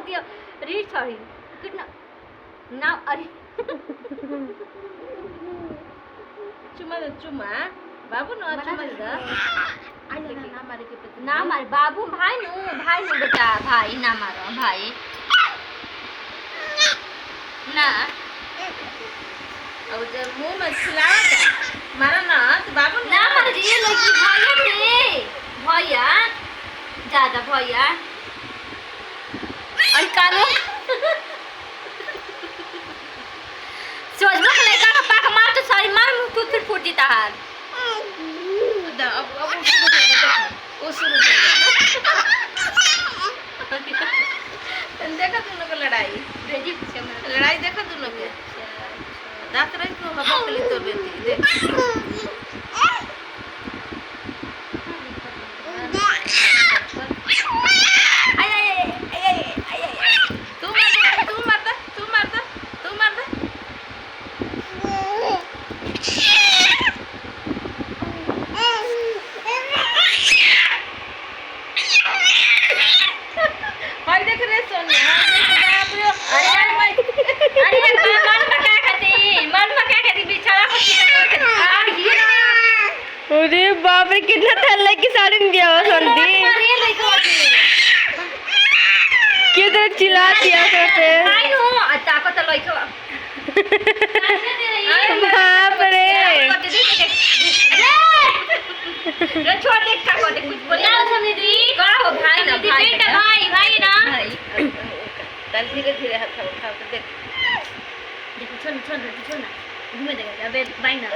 दियो read sorry कितना ना अरे चुमा बाबू न चुमा दे ना मारे के पे ना मार बाबू भाई नु बेटा भाई ना मारो भाई ना अब जब मुंह में खिलावा मारा ना तो बाबू ना मार ये लड़की भैया थे भैया ज्यादा भैया और कानू सोचबो के लड़का का पाक मार तो सारी मार मुंह टूट फूट जीता हाथ अब वो शुरू कर देखा तुम लोग लड़ाई भेजी लड़ाई देखा तुम लोग के दांत रही तो हवा के लिए तो बेटी देख अरे बाप रे कितना थल्ले की साड़ी दिया हो संदी किधर चिल्ला दिया करते आई नो ताको तो लइका बाप रे रे छोड़ देख का को कुछ बोल ना समझ दी का हो भाई ना भाई ना चल धीरे धीरे हाथ उठा के देख देखो छोड़ ना घूमे देगा अबे भाई ना